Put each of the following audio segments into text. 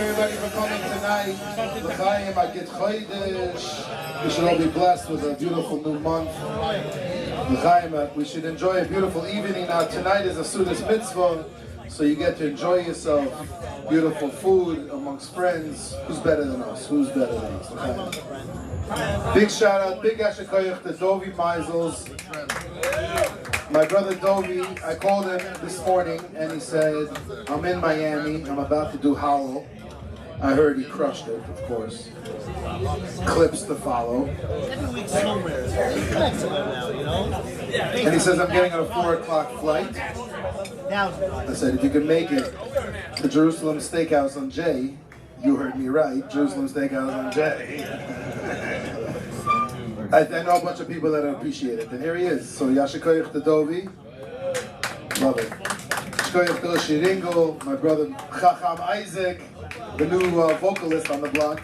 everybody for coming tonight. L'chaim, Agit Chodesh. We should all be blessed with a beautiful new month. L'chaim, we should enjoy a beautiful evening. Now tonight is a Sudas Mitzvah, so you get to enjoy yourself. Beautiful food amongst friends. Who's better than us? Who's better than us? L'chaim. Big shout out, big Yasher Koyach to Dovi Meisels. My brother Dovi, I called him this morning and he said, I'm in Miami, I'm about to do Hollow. I heard he crushed it, of course. Clips to follow. And he says, I'm getting on a 4 o'clock flight. I said, if you can make it to Jerusalem Steakhouse on J, you heard me right, Jerusalem Steakhouse on J. I know a bunch of people that appreciate it, and here he is. So Yasher Koyach to Dovi, love it. Yasher Koyach to Shiringo, my brother Chacham Isaac, the new vocalist on the block.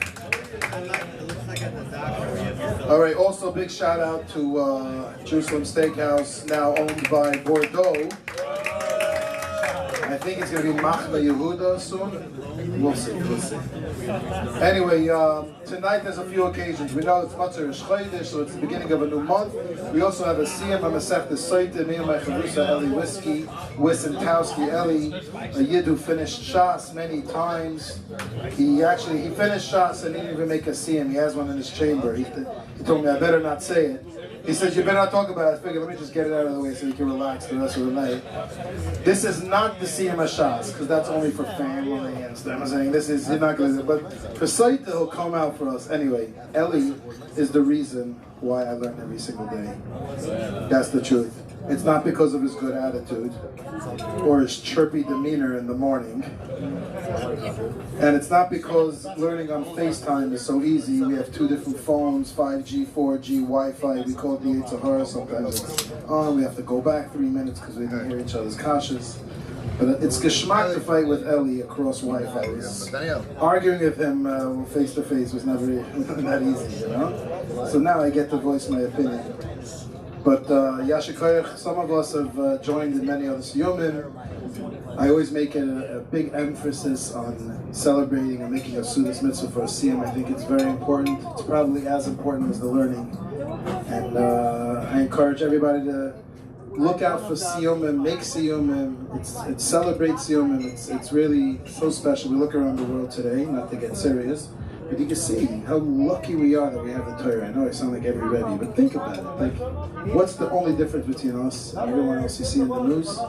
All right, also big shout out to Jerusalem Steakhouse, now owned by Bordeaux. I think it's going to be Machna Yehuda soon. We'll see, we'll see. Anyway, tonight there's a few occasions. We know it's Matzah Rosh Chodesh, so it's the beginning of a new month. We also have a Siyam HaMasechta Soita, me and my Chavrusa Eli Wissentowski Eli, a Yid who finished Shas many times. He finished Shas and he didn't even make a Siyam. He has one in his chamber. He told me I better not say it. He said, you better not talk about it. I figured, let me just get it out of the way so you can relax the rest of the night. This is not the Siyam HaShas, because that's only for family and stuff. I'm saying, this is, you're not going to, but for Saita, he'll come out for us. Anyway, Eli is the reason why I learn every single day. That's the truth. It's not because of his good attitude or his chirpy demeanor in the morning. And it's not because learning on FaceTime is so easy. We have 2 different phones, 5G, 4G, Wi-Fi. We call the Yitzhahara. Sometimes it's on. We have to go back 3 minutes because we didn't hear each other's kashas. But it's geschmack to fight with Eli across Wi-Fi. Arguing with him face to face was never that easy, you know? So now I get to voice my opinion. But Yasher Koyach, some of us have joined in many other siyumim. I always make a big emphasis on celebrating and making a Sudas Mitzvah for a siyum. I think it's very important. It's probably as important as the learning. And I encourage everybody to look out for siyumim, make siyumim. It's celebrate siyumim. It's really so special. We look around the world today, not to get serious, but you can see how lucky we are that we have the Torah. I know I sound like every Rebbe, but think about it. Like, what's the only difference between us and everyone else you see in the news?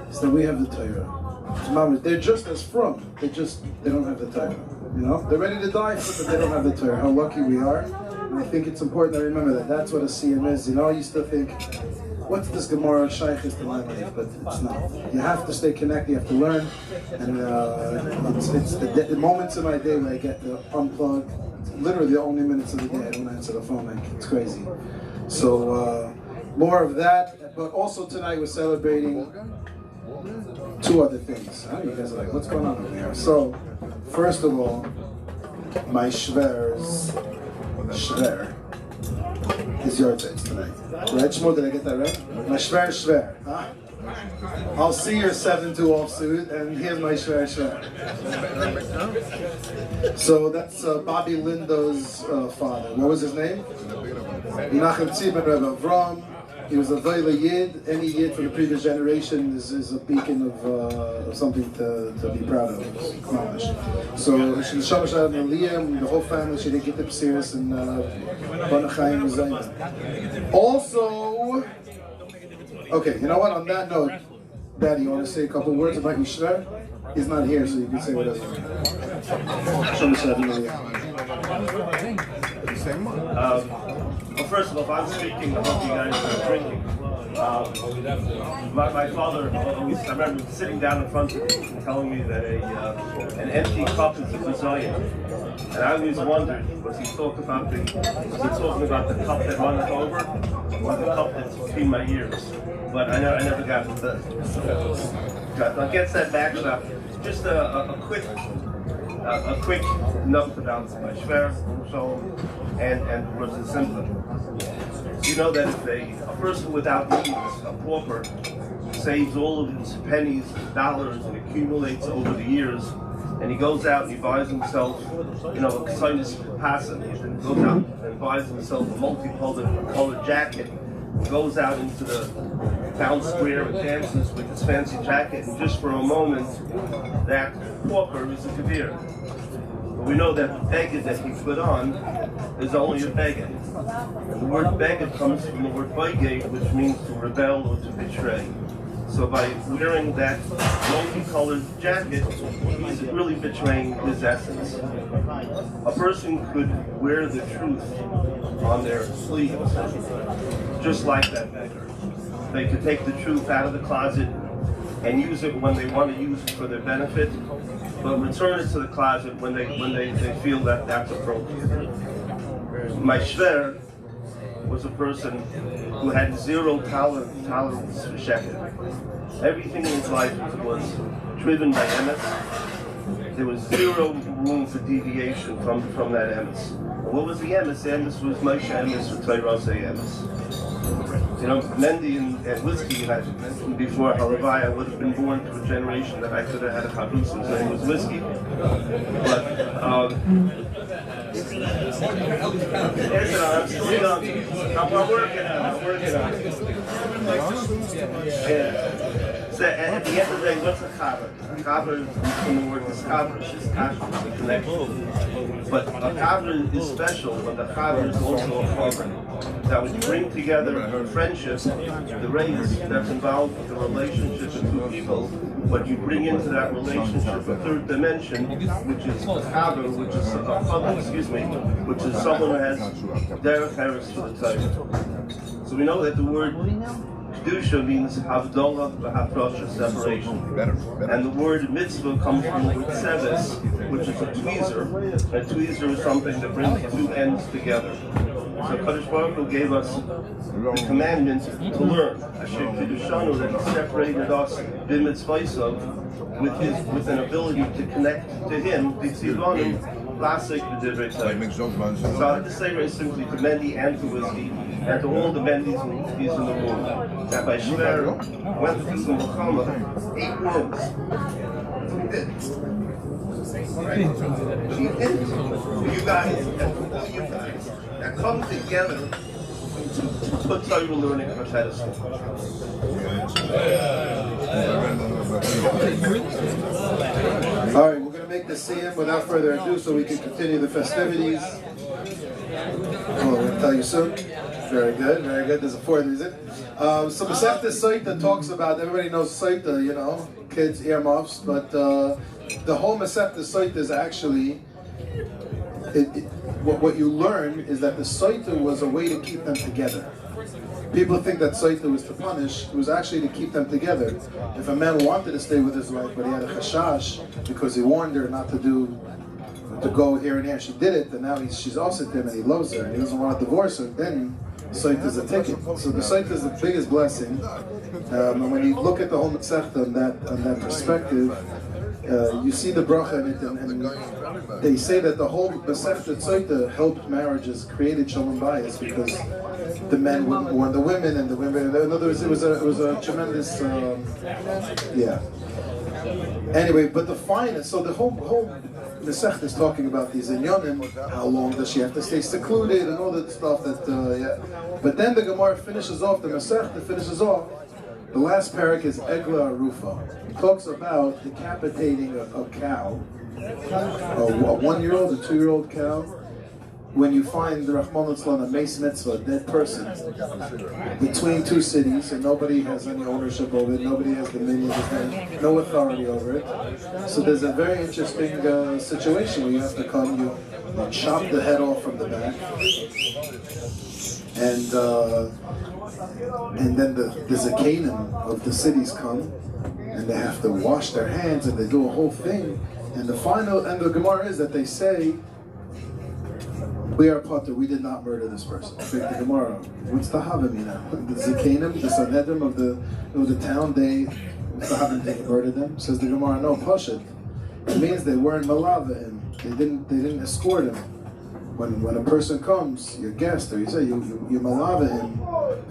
Is that we have the Torah. They're just as from. They don't have the Torah. You know, they're ready to die, but they don't have the Torah. How lucky we are. And I think it's important to remember that that's what a siyum is. You know, I used to think, what's this Gemara Shaykhis to my life? But it's not. You have to stay connected, you have to learn. And it's the moments in my day where I get to unplug. It's literally the only minutes of the day I don't answer the phone. Like, it's crazy. So more of that. But also tonight we're celebrating 2 other things. You guys are like, what's going on over here? So, first of all, my Shver's Shver is your dates tonight. Right, Shmuel? Did I get that right? My Shver. Huh? I'll see your 7-2 offsuit, and here's my Shver. So that's Bobby Lindo's father. What was his name? Menachem Tzibon Rebbe Avram. He was a Vayla Yid. Any Yid from the previous generation is a beacon of something to be proud of. So Shamash and Liam, the whole family, she did get the serious and Banachayim and Zayn. Also, okay, you know what? On that note, Daddy, you want to say a couple words about Yishver? He's not here, so you can say whatever. Shamash and Well, first of all, if I'm speaking, I hope you guys are drinking. My father always, I remember sitting down in front of me and telling me that an empty cup is a bazillion. And I always wondered, was he talking about the cup that runs over, or the cup that's between my ears? But I never got against that backdrop. Just a quick note about my Shver, so and Rosh Simcha. You know that if a person without means, a pauper, saves all of his pennies, dollars, and accumulates over the years, and he goes out and he buys himself, you know, a sinus passive. He goes out and buys himself a multicolored jacket, goes out into the town square and dances with his fancy jacket, and just for a moment, that pauper is a kavir. But we know that the beged that he put on is only a beged. And the word beged comes from the word beged, which means to rebel or to betray. So by wearing that multicolored jacket, he's really betraying his essence. A person could wear the truth on their sleeves, just like that beggar. They could take the truth out of the closet and use it when they want to use it for their benefit, but return it to the closet when they feel that that's appropriate. My shver was a person who had zero tolerance for sheker. Everything in his life was driven by emes. There was zero room for deviation from that emes. What was the emes? The emes was Moshe emes or Torah emes. You know, Mendy and whiskey, and I mentioned before, Halavai, I would have been born to a generation that I could have had a caboose, his name was whiskey. But, I'm still young. I'm working on it. Yeah. So at the end of the day, what's a chaver? A chaver is from the word discover, is kasha, the connection. But a chaver is special, but the chaver is also a chaver. That would bring together friendship, the race that's involved with the relationship of two people, but you bring into that relationship a third dimension, which is a chaver, which is which is someone who has derech eretz for the Torah. So we know that the word Kedusha means Havdalah v'Hafrasha, separation. And the word mitzvah comes from the word seves, which is a tweezer. A tweezer is something that brings two ends together. So Kadosh Baruch Hu gave us the commandment to learn. Asher Kedushanu, that He separated us b'mitzvaysav with an ability to connect to Him. B'tzivanu lasek b'divrei Torah. So the Sefer is simply to Mendy and to Whiskey, and to all the Mendys and Whiskeys in the room. That by Shver went through the Muhammad 8 words. You guys, that come together to put Torah learning on a pedestal. All right, we're going to make the siyum without further ado so we can continue the festivities. Oh, we'll tell you soon. Very good, very good. There's a fourth reason. So Masechta Soita talks about, everybody knows Soita, you know, kids, earmuffs, but the whole Masechta Soita is actually, what you learn is that the Soita was a way to keep them together. People think that Soita was to punish, it was actually to keep them together. If a man wanted to stay with his wife, but he had a chashash because he warned her not to go here and there, she did it, and now she's also with him and he loves her and he doesn't want to divorce her, then Soita is a ticket. So the Soita is the biggest blessing. And when you look at the whole Masechta on that perspective, you see the bracha in it, and they say that the whole Masechta Soita helped marriages, created shalom bayis, because the men wouldn't warn the women, and the women. In other words, it was a tremendous, yeah. Anyway, but the finest. So the whole Masechta is talking about these inyanim. How long does she have to stay secluded, and all that stuff. Yeah. But then the Gemara finishes off. The Masechta finishes off. The last parak is Egla Arufa. It talks about decapitating a cow, a 1-year-old, a 2-year-old cow. When you find the Rahman al-Islam, a mace mitzvah, a dead person, between two cities, and nobody has any ownership over it, nobody has dominion, no authority over it. So there's a very interesting situation where you have to come, you chop the head off from the back, and then the Zakanim of the cities come, and they have to wash their hands, and they do a whole thing. And the final end of the Gemara is that they say, we are potter, we did not murder this person. The Gemara, what's the Havamina? The Zakanim, the Sanhedrin of the town, the Havamina didn't murder them. Says the Gemara, no, Pashut. It means they weren't malava him. They didn't escort him. When a person comes, your guest, or you say you malava him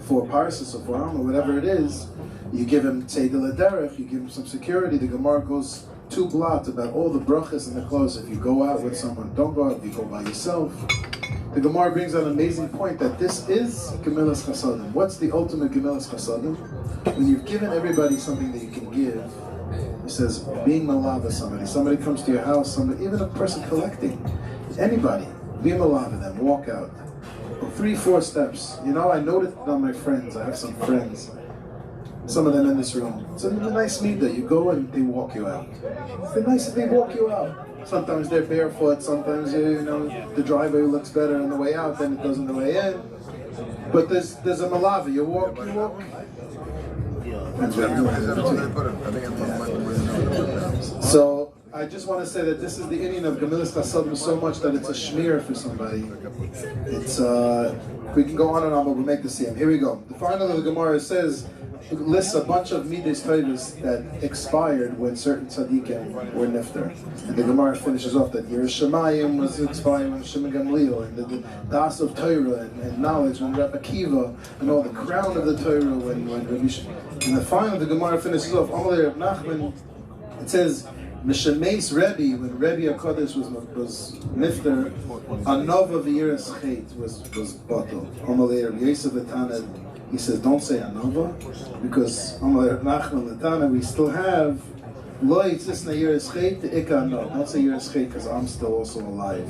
for parsis or for armor, whatever it is, you give him tzedel derech, you give him some security. The Gemara goes 2 blots about all the brachas and the clothes. If you go out with someone, don't go out. If you go by yourself. The Gemara brings out an amazing point that this is Gemilas Chasadim. What's the ultimate Gemilas Chasadim? When you've given everybody something that you can give, it says being malava somebody. Somebody comes to your house, somebody, even a person collecting, anybody, be malava them, walk out. 3-4 steps. You know, I noticed on my friends, I have some friends, some of them in this room. It's a nice meetup. You go and they walk you out. It's nice that they walk you out. Sometimes they're barefoot, sometimes you know the driveway looks better on the way out than it does on the way in. But there's a malava. You walk. So I just want to say that this is the inyan of Gemilas Chasadim so much that it's a shmir for somebody. It's we can go on and on, but we'll make the same. Here we go. The final of the Gemara says, lists a bunch of midas tayvus that expired when certain tzaddikim were nifter. And the Gemara finishes off that Yerushalayim was expired when Shimon Gamliel, and the das of Torah and knowledge when Rabbi Akiva, and all the crown of the Torah when Rabbi Shimon. And the final, the Gemara finishes off, Amalei Reb Nachman, it says, Mishameis Rebbe, when Rebbe HaKadosh was nifter, Anova v'yiras chet was bottled. Amalei Reb Yosef Etana, he says, don't say Anova, because Amalei Reb Nachman Etana, we still have Lo yitzisna yiras chet to Ika Anov. Don't say yiras chet because I'm still also alive.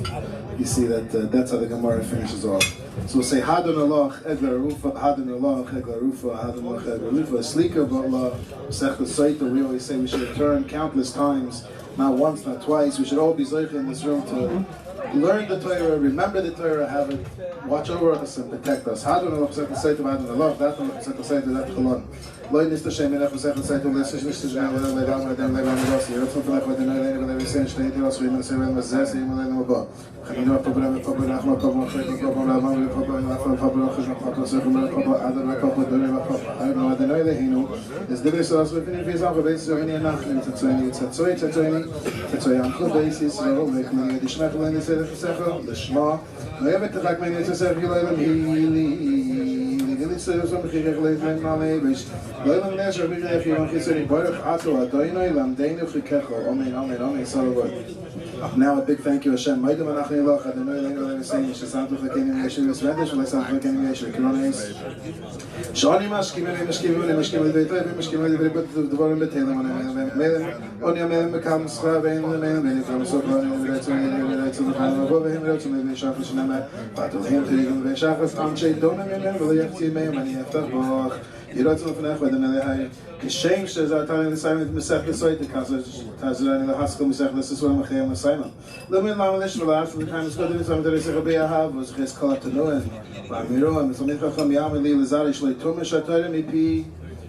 You see that that's how the Gemara finishes off. So we'll say Hadon Alach Eglar Rufa, Hadon Alach Eglar Rufa, Hadon Alach Eglar Rufa, Slika B'Allah, Sechta Saita. We always say we should return countless times, not once, not twice. We should all be zeicha in this room to learn the Torah, remember the Torah, have it, watch over us and protect us. Hadon Alach Sechta Saita, Hadon Alach, that one Sechta Saita, that Chalon. Lo nista shem in efes echad saito lesis nista shem in levam levam levam levam yerotzon felach v'dinay levam levam sen shnei tiros v'im nesem levam zes v'im levam levam chaminu apobra v'pobra nachma apobra chayt v'pobra levam v'pobra levam v'pobra chayt v'pobra sechum v'pobra adar v'pobra dore v'pobra ayno adinay lehinu es devis os v'pinin v'izam v'beis zohini anachlim tzatzoyni tzatzoy amchu beis Yisrael v'echmini yadishmech v'lein yisrael v'secho l'shma v'yevet techak meini tzasef v'yilaylam hili Amen, amen, amen. Now a big thank you Hashem. Shani mashkimim dvarim betelim oni amelem bekam schraven amelem bekam sokran retzon vovim retzon shachas shnama patolhem tigim veshachas amshay donam amelem v'yachti meim ani yaftach boch yiratzon fnach v'denelei kishem shezatan l'sayim mesach l'soyt tazran l'haskol mesach l'sisol mechayim l'sayim l'min lamalish v'la'af l'chaim s'kodim s'am teresach b'yahav v'zches kol atanoen v'amiro v'zomit chacham yameli l'zari shlei tumish atayim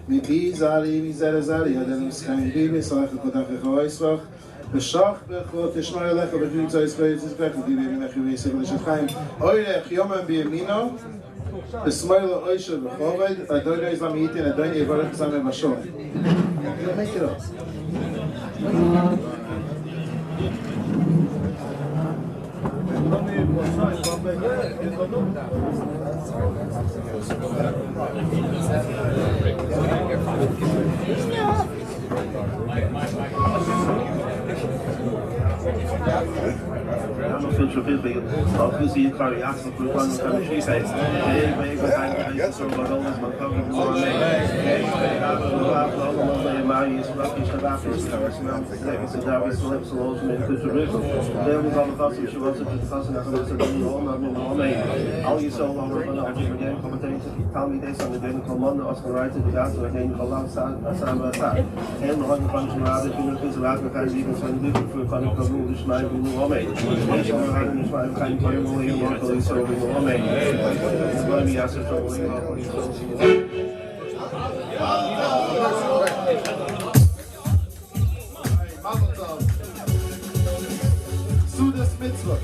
mipi zari mizera zari hadem skayim bibi salach l'kodach l'choisvach v'shach b'chot yishmar alecha b'chim tzayis b'yitzis b'chim bibi b'nechi v'yisig l'shatchaim oyrech yomam b'yamino B'smoyla oisha v'choved, Adonai Islam yitin, Adonai yivarech zameh b'shol. You'll make it up. I'm not sure if it's big. Obviously, you carry access to the one who can she says, hey, baby, I'm so what all this my cover for me. Hey, I'm Mary is lucky to have this personal. It's a Davis lips allows me to Jerusalem. There was all the thoughts she wanted to discuss and after this again, all me. All you saw over the again commentator, tell me this on the game called Monday, Oscar Wright, the guys who again called outside, and the one function rather than the physical advertising even when looking for a kind of rule, which might be new on me. Sudas mitzvah.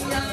Yeah.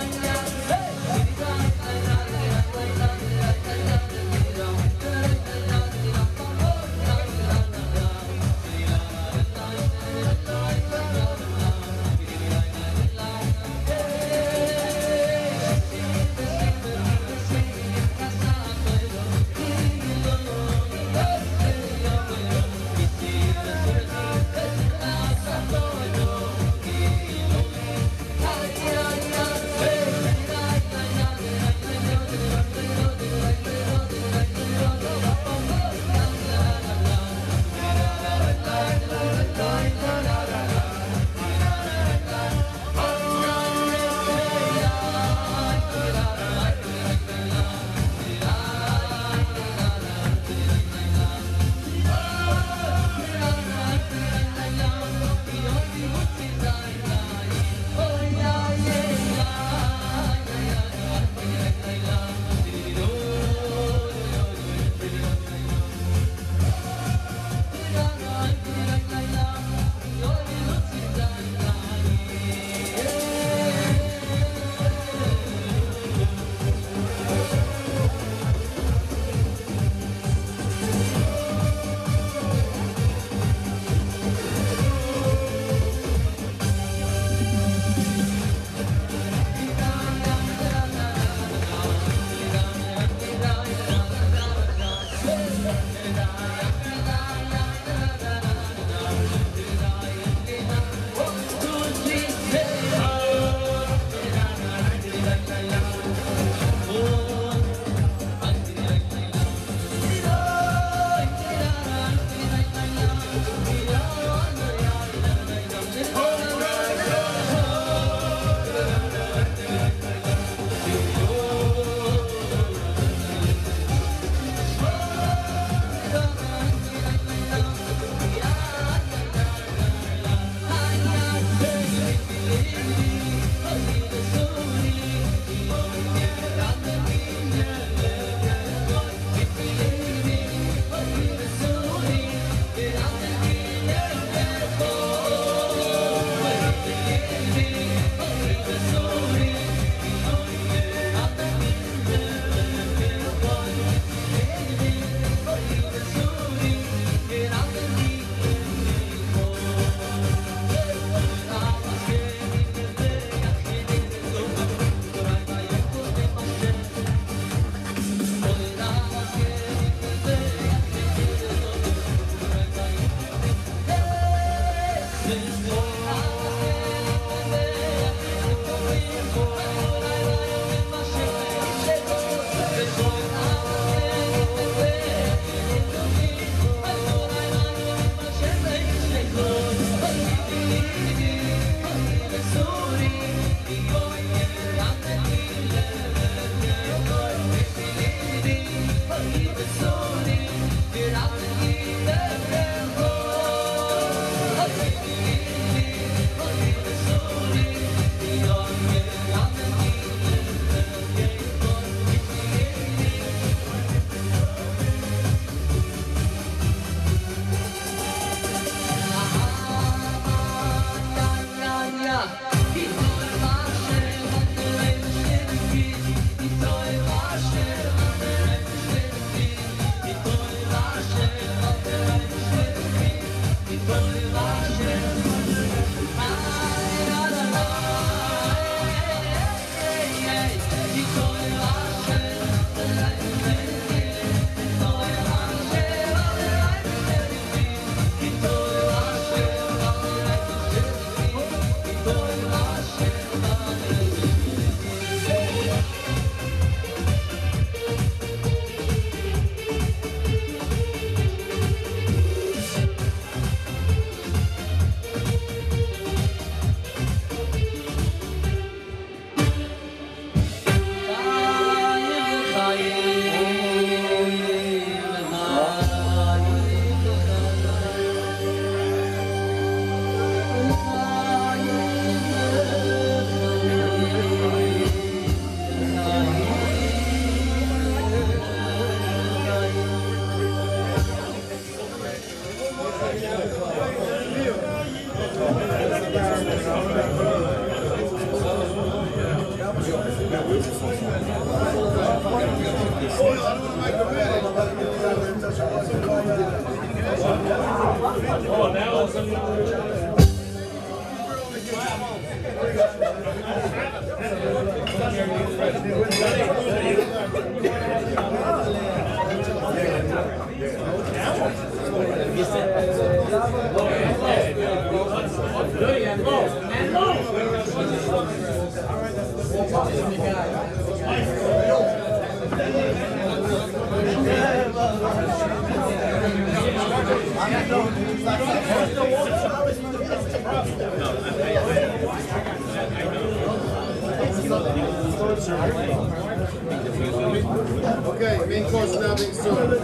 Okay, main course now being served.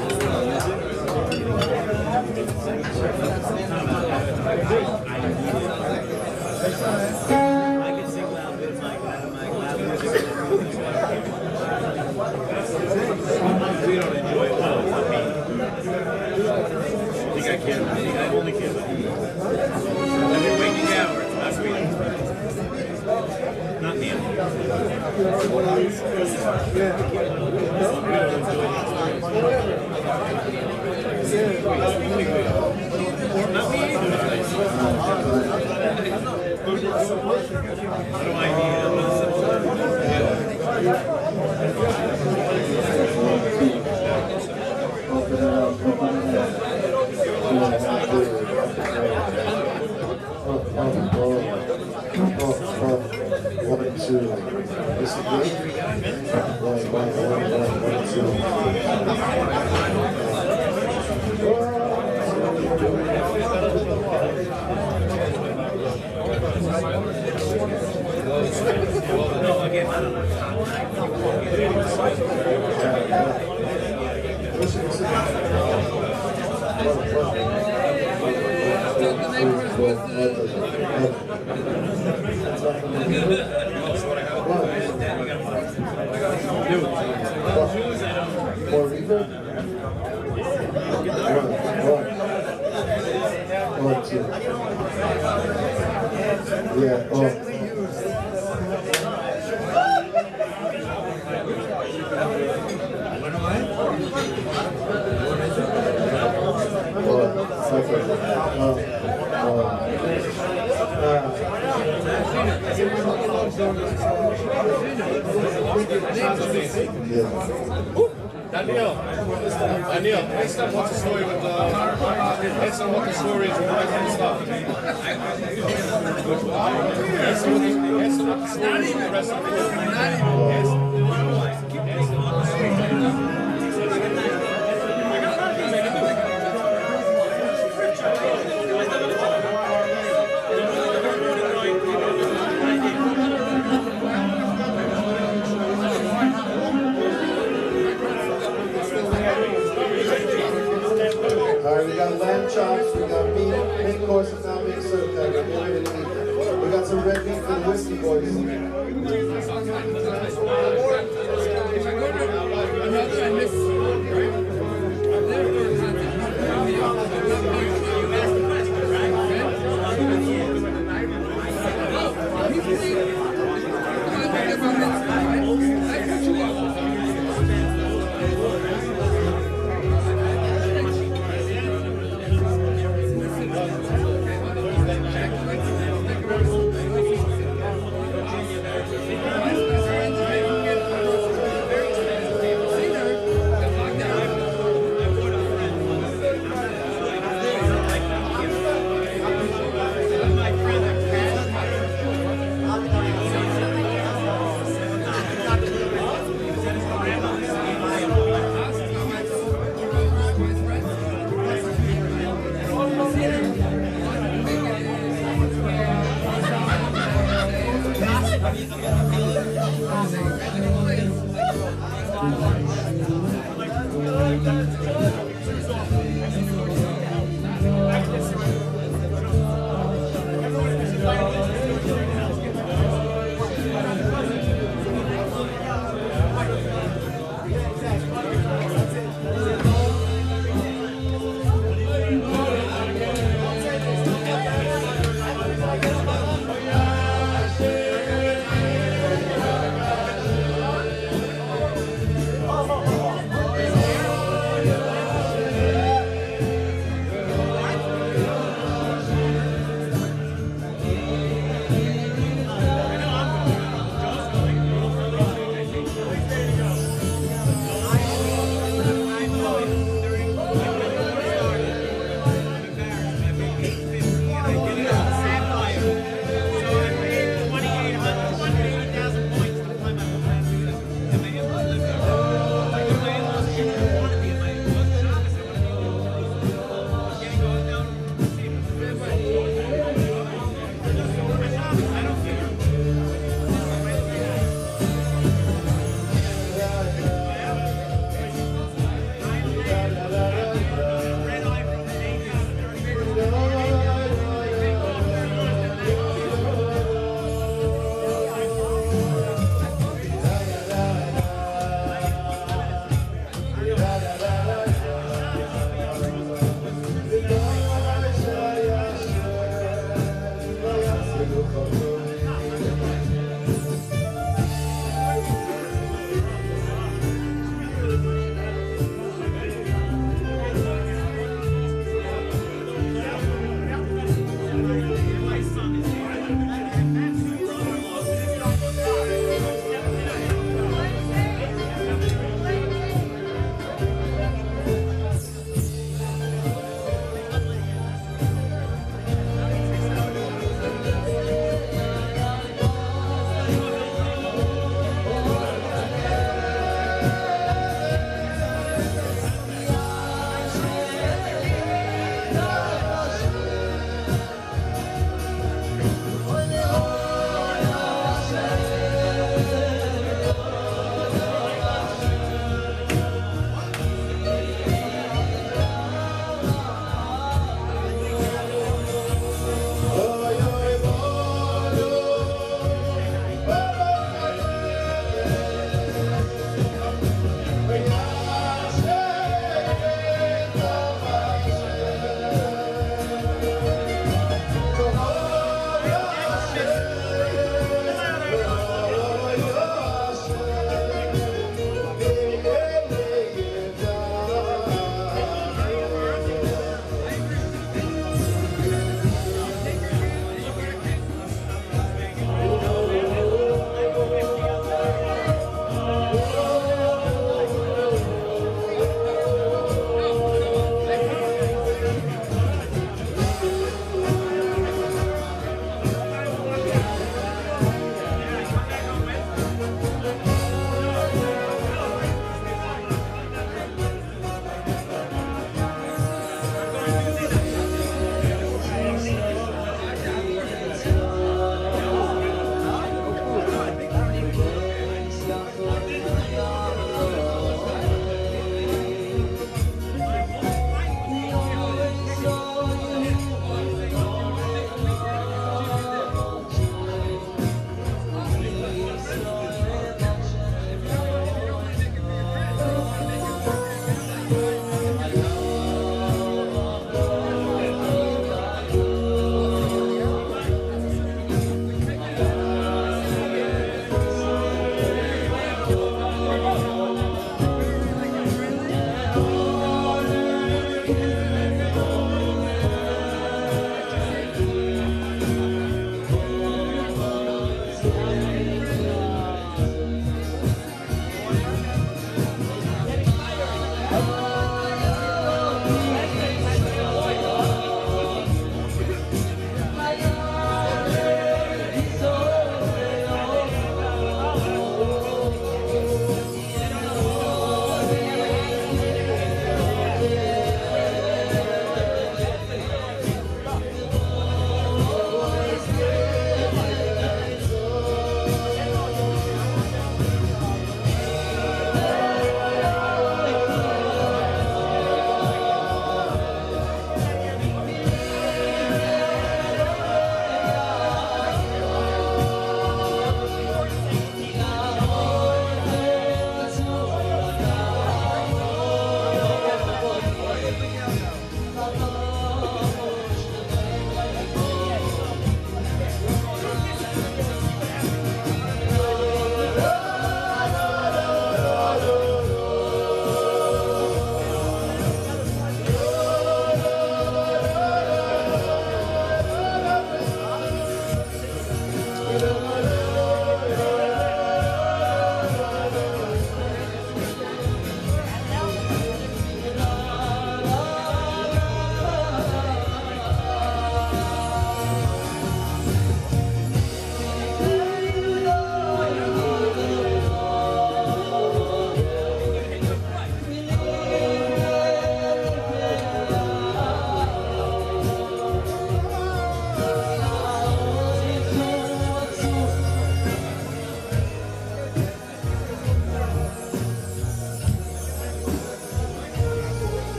We don't enjoy it. I think I can. I think I only can. Every waking hour, it's not sweet. Not me. Not me either. What do I need? One, two. This is good. One, two. No, again, I don't know. More reverb? One, two. Yeah, oh. Daniel, next up, what's the story with next up, what the story is with Michael and stuff? Next up, what the story is with the rest of the Alright, we got lamb chops, we got meat, main course is now being served. We got some red meat for the whiskey boys.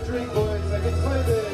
drink, boys. I get Kodesh.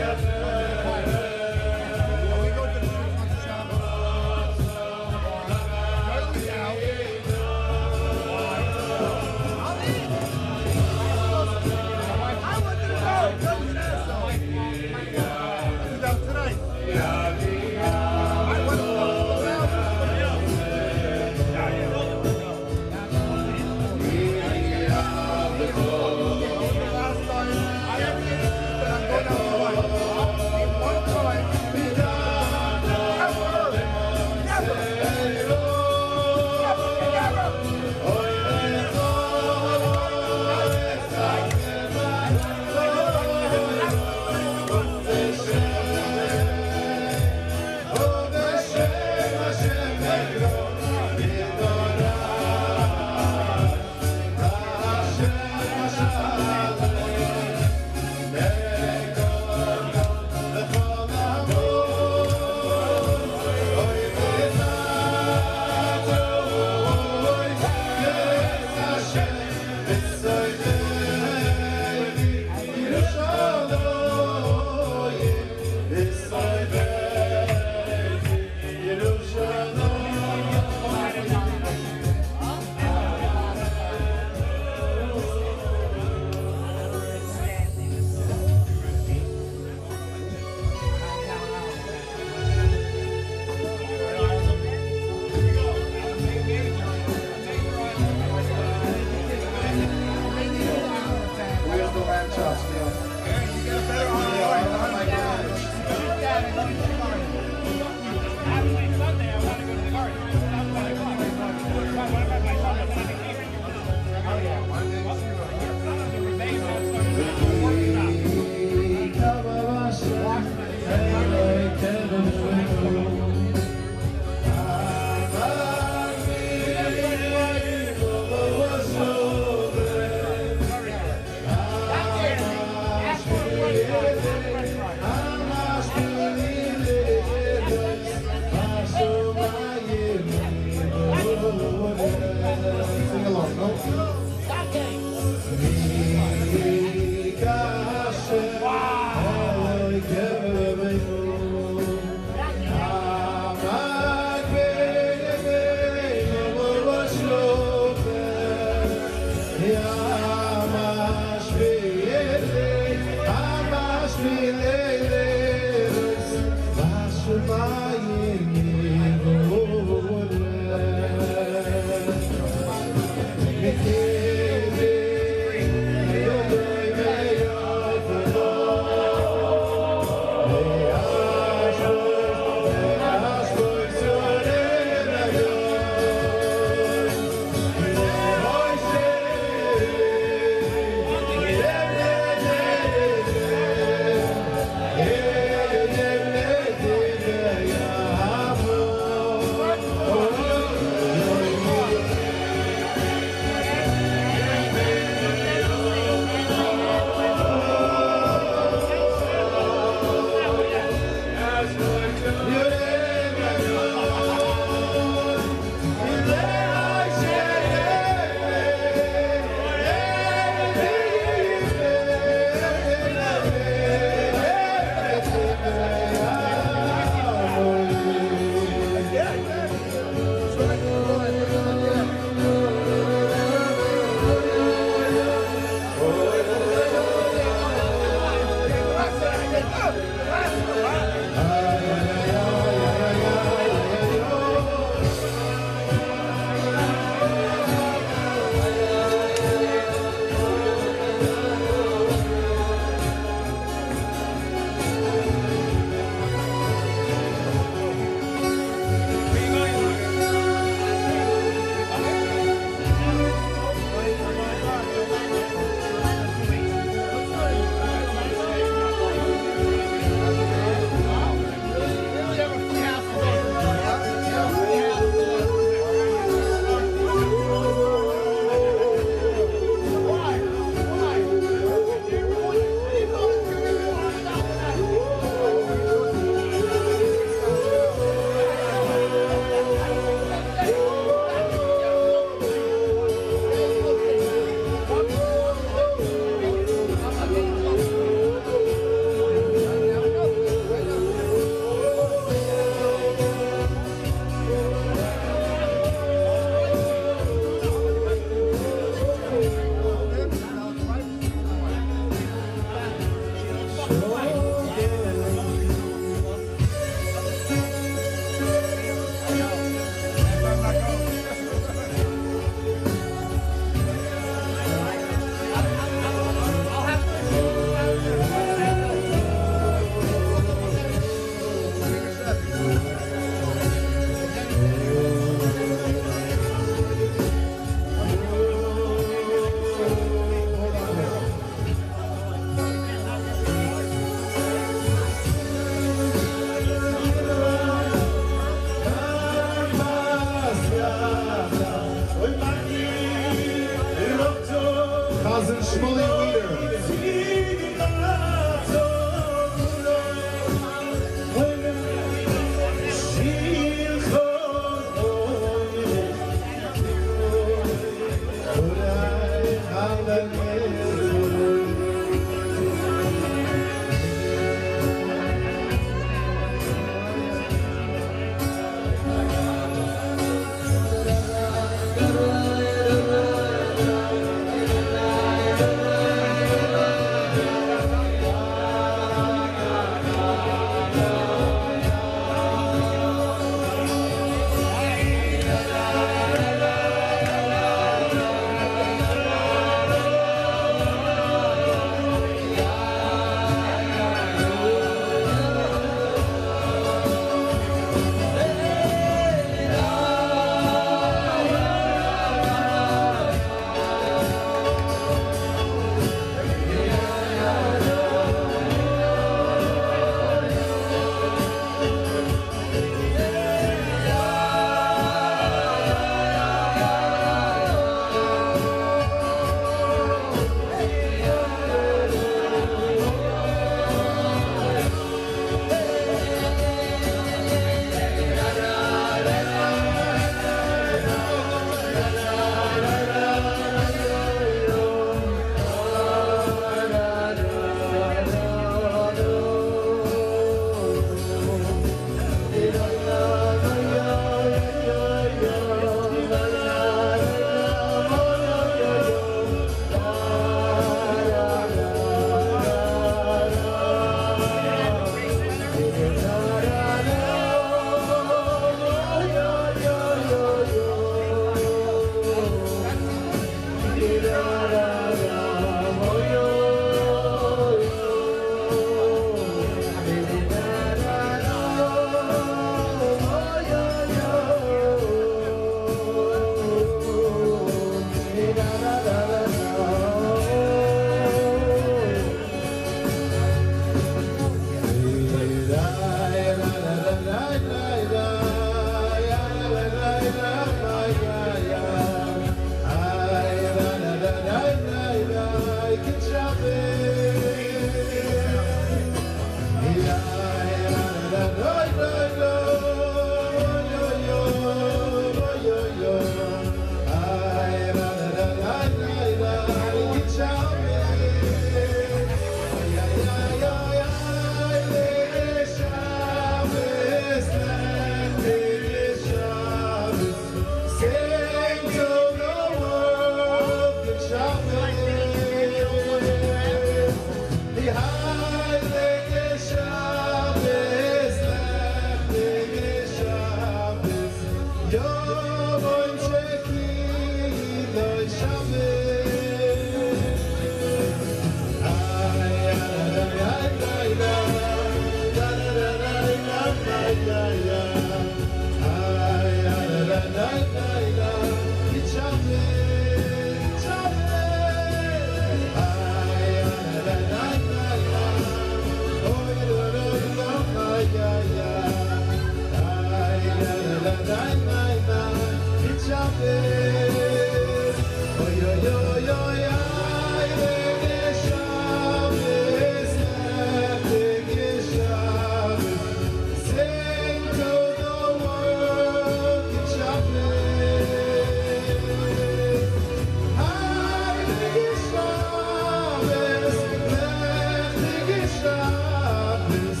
Shabbos,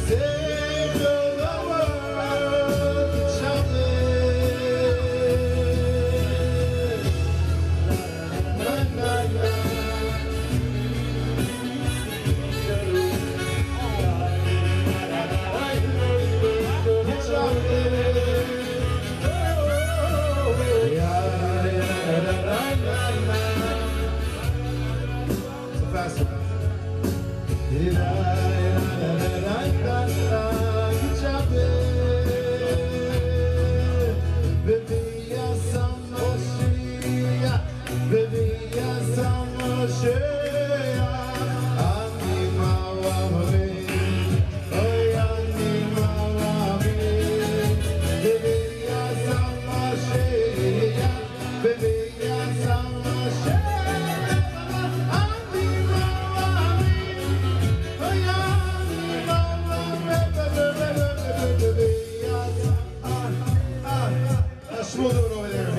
save the world, Shabbos. Na, na, na. So fast. We'll do it over there.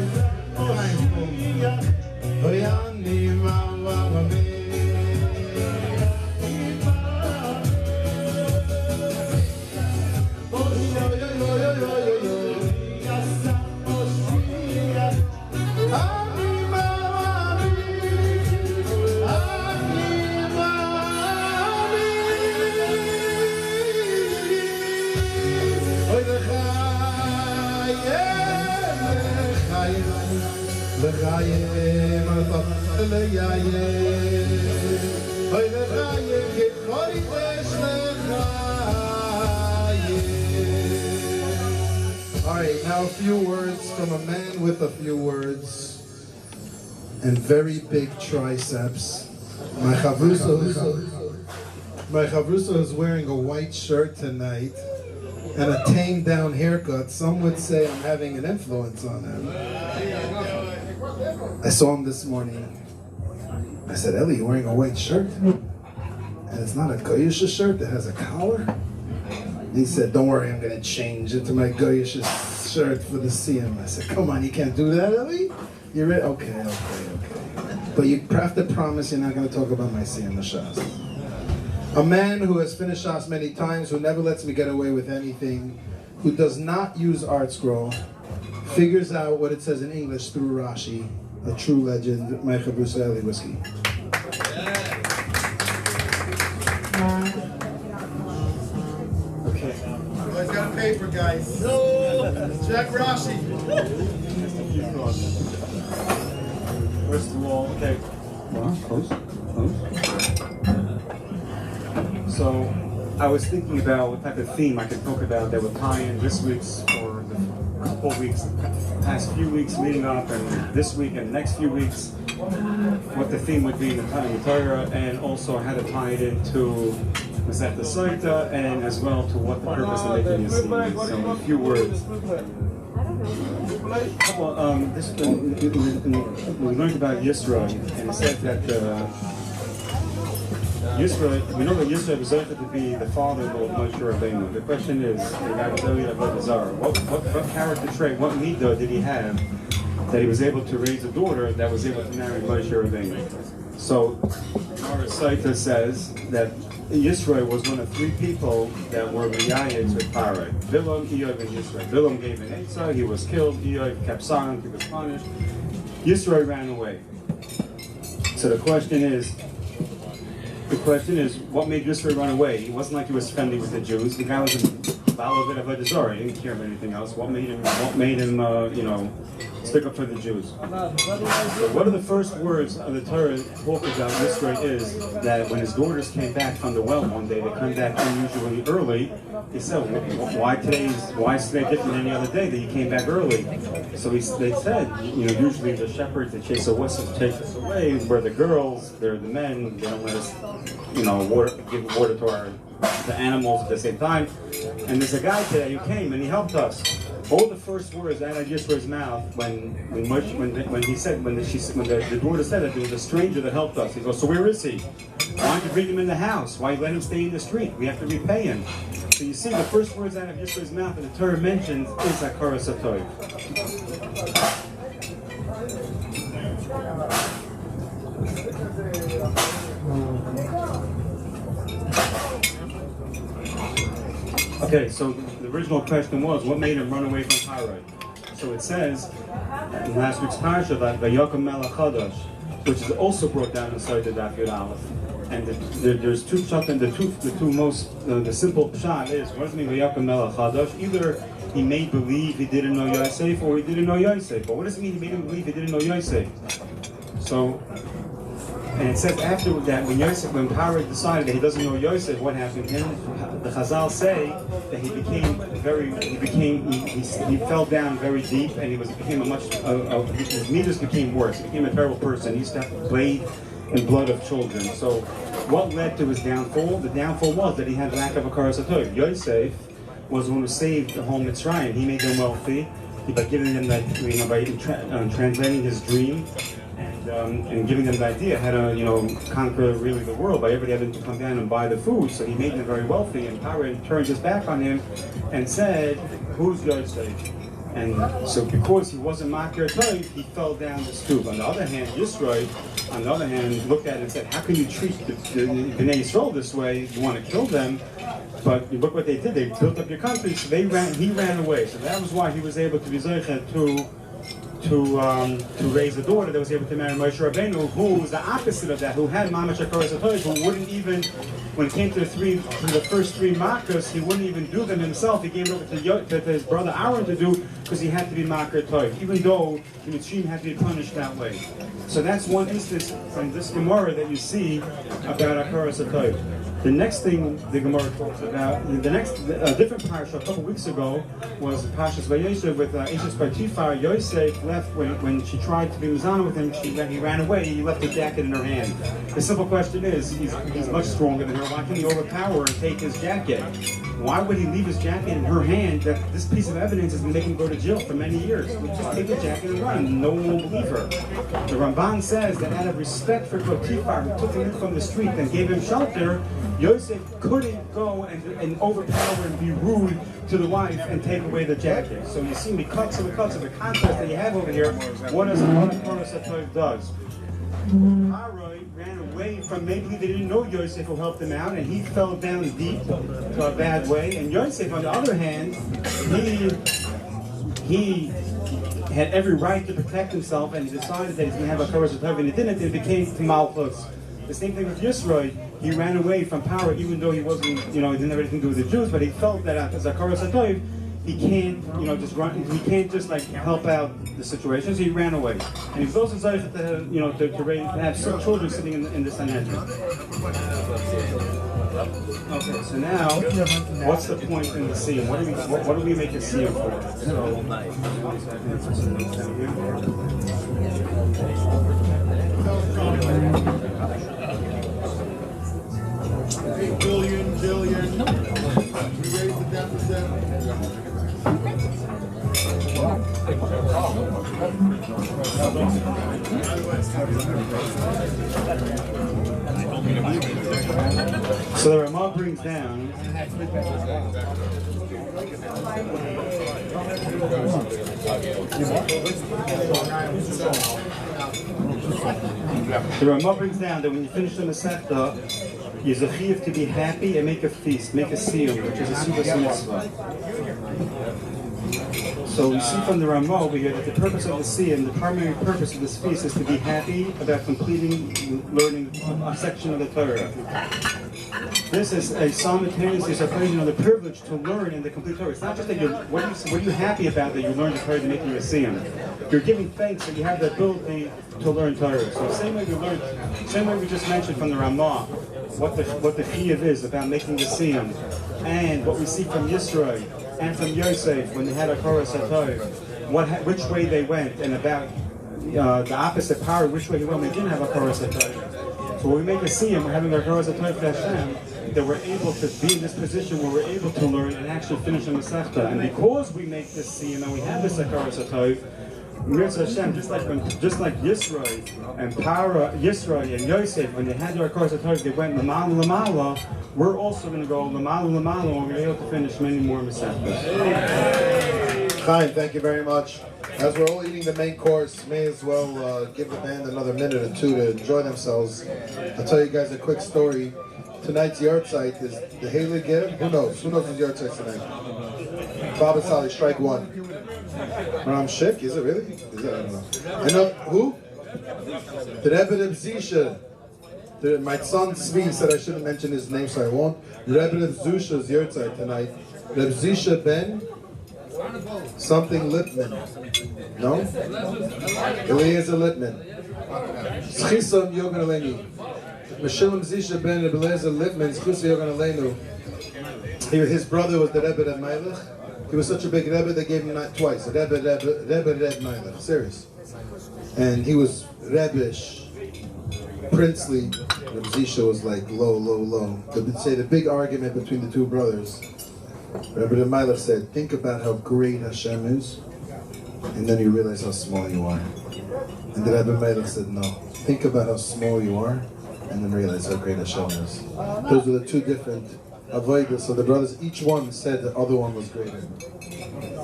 Alright, now a few words from a man with a few words and very big triceps. My chavrusa is wearing a white shirt tonight and a tamed down haircut. Some would say I'm having an influence on him. I saw him this morning. I said, Eli, you're wearing a white shirt? And it's not a goyish shirt that has a collar? And he said, don't worry, I'm going to change it to my goyish shirt for the CM. I said, come on, you can't do that, Eli? You're ready? Okay. But you have to promise you're not going to talk about my CM Shas. A man who has finished Shas many times, who never lets me get away with anything, who does not use art scroll, figures out what it says in English through Rashi, a true legend, my chavrusa Eli Whiskey. Okay. Everybody's got a paper, guys. No! Check Rashi. First of all, okay. Close. So, I was thinking about what type of theme I could talk about that would tie in this week's or the couple weeks, past few weeks leading up, and this week and next few weeks, what the theme would be in the Torah, and also how to tie it into Masechet Sotah, and as well to what the purpose of making this theme is. So, in a few words. Well, we learned about Yisro, and it said that Yisro, we know that Yisro was said to be the father-in-law of Moshe Rabbeinu. The question is, what character trait, what midah did he have that he was able to raise a daughter that was able to marry Moshe Rabbeinu? So, our Sotah says that Yisro was one of three people that were miyayetz with Parai. Bilam, Eov, and Yisro. Bilam gave an Eitzah, he was killed. Eov kept silent, he was punished. Yisro ran away. So the question is, what made Yisro run away? It wasn't like he was friendly with the Jews. The guy was a Baal of Avodah Zarah. He didn't care about anything else. What made him stick up for the Jews? So one of the first words of the Torah talk about Yisro is that when his daughters came back from the well one day, they come back unusually early. He said, why is today different than any other day that you came back early? So they said, usually the shepherds, they chase us away. We're the girls, they're the men, they don't let us, give water to the animals at the same time. And there's a guy today who came and he helped us. All the first words out of Yisro's mouth when the daughter said that there was a stranger that helped us. He goes, so where is he? Why don't you bring him in the house? Why let him stay in the street? We have to repay him. So you see, the first words out of Yisro's mouth that the Torah mentions is Hakara Satoy. Okay, so the original question was, what made him run away from Parai? So it says in last week's parasha that Vayakom Melech Chadash, which is also brought down inside the Daf Yud Aleph. And there's two pshat, and the two most simple pshat is, what does it mean Vayakom Melech Chadash? Either he made believe he didn't know Yosef, or he didn't know Yosef. But what does it mean he made him believe he didn't know Yosef? So, and it says after that, when Parai decided that he doesn't know Yosef, what happened to him? The Chazal say that he fell down very deep, and his midas became worse. He became a terrible person. He used to have to bathe in blood of children. So, what led to his downfall? The downfall was that he had lack of a karas hatov. Yosef was the one who saved the whole Mitzrayim. He made them wealthy by giving them that, by translating his dream. And giving them the idea how to, conquer really the world by everybody having to come down and buy the food. So he made them very wealthy, and Parai turned his back on him and said, "Who's Yosef?" And so because he wasn't Makir Toiv, he fell down the stoop. On the other hand, Yisro, looked at it and said, "How can you treat the Bnei Yisrael this way? You want to kill them?" But look what they did. They built up your country, so he ran away. So that was why he was able to be Zoichet to raise a daughter that was able to marry Moshe Rabbeinu, who was the opposite of that, who had Mamash HaKaras HaToiv, who wouldn't even, when it came to the first three Makkos, he wouldn't even do them himself. He gave it over to his brother Aaron to do, because he had to be Makir Toiv, even though the Mitzrayim had to be punished that way. So that's one instance from this Gemara that you see about HaKaras HaToiv. The next thing the Gemara talks about, the next different parsha a couple weeks ago was Parshas Vayeshev with Eshes Potiphar. Yosef left when she tried to be Mizana with him. He ran away. He left the jacket in her hand. The simple question is, he's much stronger than her. Why can he overpower her and take his jacket? Why would he leave his jacket in her hand? That this piece of evidence has been making him go to jail for many years. Just take the jacket and run. No one will believe her. The Ramban says that out of respect for Potiphar, who took him in from the street and gave him shelter, Yosef couldn't go and overpower and be rude to the wife and take away the jacket. So you see, because of the contrast that you have over here, what HaKaras HaToiv does. Parai ran away from, maybe they didn't know Yosef who helped him out, and he fell down deep to a bad way. And Yosef, on the other hand, he had every right to protect himself, and he decided that he's going to have a HaKaras HaToiv, and he didn't. It became Malchus. The same thing with Yisro. He ran away from power, even though he wasn't, he didn't have anything to do with the Jews, but he felt that as a HaKaras HaToiv, he can't, just run. He can't just help out the situation. So he ran away, and he was also decided to, to have some children sitting in the Sanhedrin. Okay, so now, what's the point in the scene? What do we make a scene for? So, 8 billion. We raised it down to 7. So the Ramah brings down. The Ramah brings down that when you finish the Masechta, you're zachiv to be happy and make a feast, make a siyum, which is a subas mitzvah. So we see from the Ramah over here that the purpose of the siyum, the primary purpose of this feast, is to be happy about completing learning a section of the Torah. This is a simultaneously the privilege to learn in the complete Torah. It's not just that what are you happy about that you learned the Torah to make you a siyum. You're giving thanks that you have the ability to learn Torah. So same way we just mentioned from the Ramah, what the chiyuv is about making the siyum, and what we see from Yisro and from Yosef when they had a HaKaras HaToiv, which way they went, and about the opposite power, which way he went when they didn't have a HaKaras HaToiv. So when we make a siyum, we're having a HaKaras HaToiv for Hashem, that we're able to be in this position where we're able to learn and actually finish a Masechta. And because we make this siyum and we have this HaKaras HaToiv, Mirza Hashem, just like Yisro and Yisro and Yosef, when they had their HaKaras HaToiv, they went Lamala, we're also going to go Lamala, and we're going to be able to finish many more Masechtas. Chaim, thank you very much. As we're all eating the main course, may as well give the band another minute or two to enjoy themselves. I'll tell you guys a quick story. tonight's yard site is the Haley Gibb. Who knows? Who knows his yard site tonight? Baba Sali, strike one. Ram Shik, is it really? Is it? I don't know. I know who? The Rebbe of Zisha. My son Zvi said I shouldn't mention his name, so I won't. Rebbe of Zusha's yard site tonight. Reb Zisha ben something Lipman. No? Eliezer Lipman. Schissam Yogan Aleni. Meshulam Zisha ben Reb Eliezer Lipman. Schissam Yogan Alenu. His brother was the Rebbe of Melech. He was such a big Rebbe, they gave him not twice. Rebbe Melech. Serious. And he was Rebbish, princely. Reb Zisha was like low. They'd say the big argument between the two brothers. Rebbe Melech said, think about how great Hashem is, and then you realize how small you are. And the Rebbe Melech said, no, think about how small you are, and then realize how great Hashem is. Those are the two different avodas. So the brothers, each one said the other one was greater.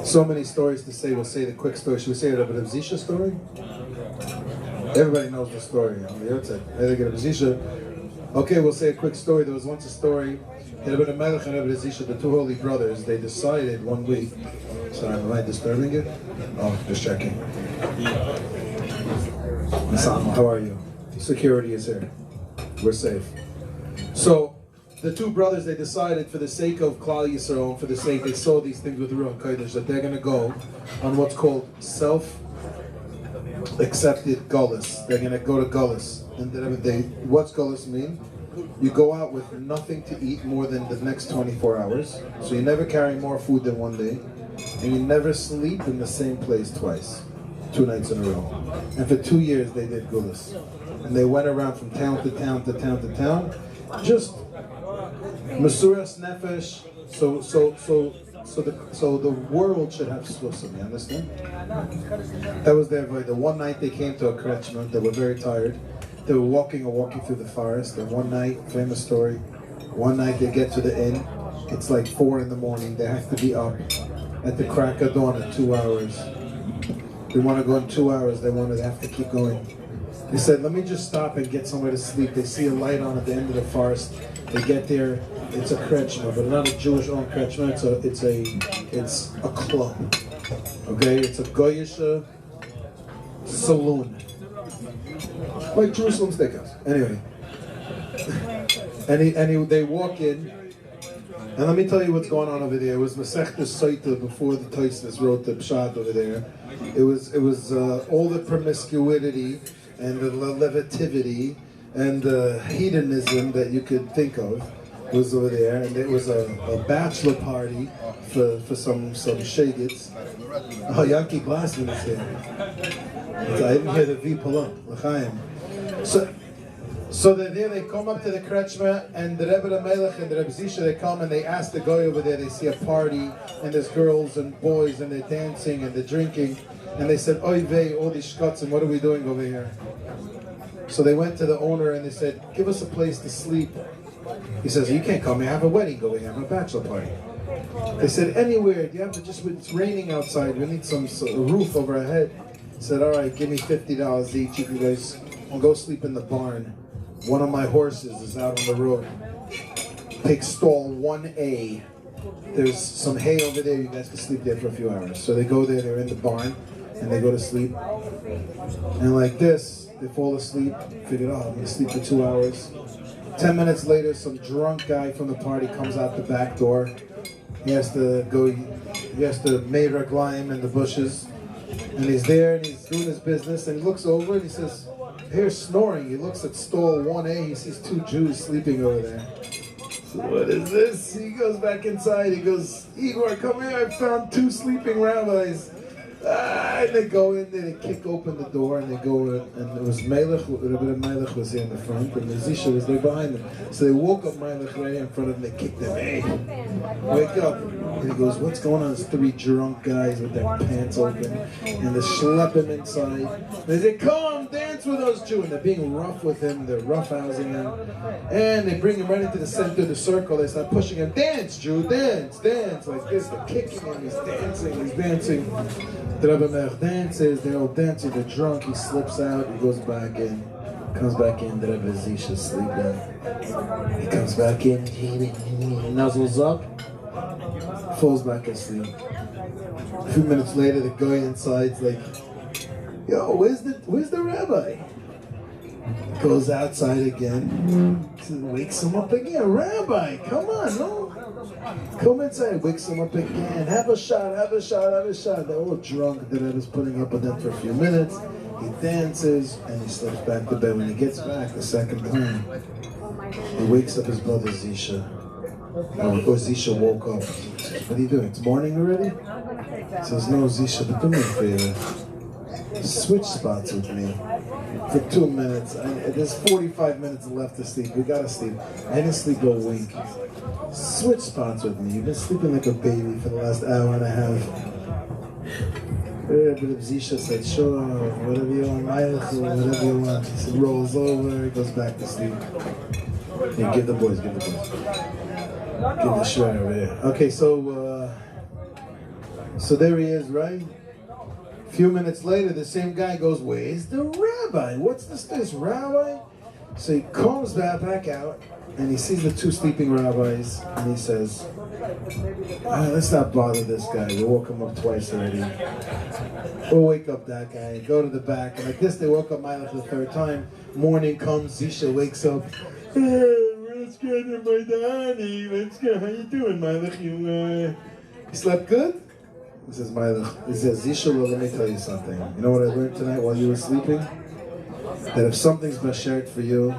So many stories to say. We'll say the quick story. Should we say the Rebbe Zisha story? Everybody knows the story. Okay, we'll say a quick story. There was once a story. Rebbe Melech and Rebbe Zisha, the two holy brothers, they decided one week. Sorry, am I disturbing it? Oh, just checking. How are you? Security is here. We're safe. So, the two brothers, they decided for the sake of Klal Yisrael, for the sake, they saw these things with the Ruach Kodesh, that they're going to go on what's called self-accepted gullus. They're going to go to gullus. And what's gullus mean? You go out with nothing to eat more than the next 24 hours. So you never carry more food than one day. And you never sleep in the same place twice. 2 nights in a row. And for 2 years they did gullus. And they went around from town to town to town to town. Just Mesuras Nefesh, so the world should have shlusim, you understand? That was their avodah. One night they came to a krechma, they were very tired. They were walking through the forest, and one night, famous story, one night they get to the inn, it's like 4 in the morning, they have to be up at the crack of dawn in 2 hours. They want to go in 2 hours, they have to keep going. They said, let me just stop and get somewhere to sleep. They see a light on at the end of the forest. They get there, it's a krechma, but not a Jewish-owned krechma, it's a club. Okay, it's a goyish saloon. Like Jerusalem Steakhouse. Anyway. They walk in, and let me tell you what's going on over there. It was Masechtas Soita before the Tosfos wrote the Pshat over there. It was all the promiscuity and the levitivity and the hedonism that you could think of was over there, and it was a bachelor party for some shagits. Oh, Yankee Glassman is here. I didn't hear the V pull up. L'chaim. So they're there, they come up to the krechma, and the Rebbe Melech and the Rebbe Zisha, they come and they ask the guy over there, they see a party, and there's girls and boys, and they're dancing and they're drinking, and they said, oy vey, all these shkotzim, what are we doing over here? So they went to the owner and they said, give us a place to sleep. He says, you can't come here, I have a wedding over here, I have a bachelor party. They said, anywhere, you have to it's raining outside, we need a roof over our head. He said, all right, give me $50 each, you guys will go sleep in the barn. One of my horses is out on the road. Take stall 1A. There's some hay over there, you guys can sleep there for a few hours. So they go there, they're in the barn, and they go to sleep. And like this, they fall asleep, figure, oh, I'm gonna sleep for 2 hours. 10 minutes later, some drunk guy from the party comes out the back door. He has to made raglayim in the bushes. And he's there, and he's doing his business, and he looks over, and he says, here's snoring. He looks at stall 1A, he sees 2 Jews sleeping over there. So what is this? He goes back inside, he goes, Igor, come here, I found 2 sleeping rabbis. And they go in there, they kick open the door, and they go in, and it was Melech, Rebbe Melech was here in the front, and the Zisha was there behind them. So they woke up Melech right in front of them, they kicked him, hey, wake up. And he goes, what's going on? There's 3 drunk guys with their pants open, and they schlep him inside. They say, come, dance with us, Jew. And they're being rough with him, they're roughhousing him. And they bring him right into the center of the circle, they start pushing him, dance, Jew, dance, dance, like this. They're kicking him, he's dancing. The Rebbe Melech dances, they're all dancing, they're drunk, he slips out, he goes back in. Comes back in, the Rebbe Zisha sleeping. He comes back in, he nuzzles up, falls back asleep. A few minutes later, the guy inside's like, yo, where's the rabbi? Goes outside again, wakes him up again. Rabbi, come on, no. Come inside, wakes him up again. Have a shot, have a shot, have a shot. They're all drunk. The Rebbe's putting up with them for a few minutes. He dances and he slips back to bed. When he gets back the second time, he wakes up his brother Zisha. Or Zisha woke up. What are you doing? It's morning already? He says, no, Zisha, but do me a favor. Switch spots with me for 2 minutes. There's 45 minutes left to sleep. We gotta sleep. I didn't sleep a week. Switch spots with me. You've been sleeping like a baby for the last hour and a half. But Zisha said, sure, whatever you want, whatever you want. He rolls over, he goes back to sleep. Hey, give the boys. Give the share over here. Okay, so there he is, right? A few minutes later, the same guy goes, where's the rabbi? What's this rabbi? So he comes back out, and he sees the two sleeping rabbis, and he says, let's not bother this guy. We woke him up twice already. We'll wake up that guy, go to the back. And like this, they woke up Mila for the third time. Morning comes, Zisha wakes up. What's good, my Danny? What's good? How you doing, Mila? You slept good? He says, Mila. He says, Zisha, well, let me tell you something. You know what I learned tonight while you were sleeping? That if something's bashared for you,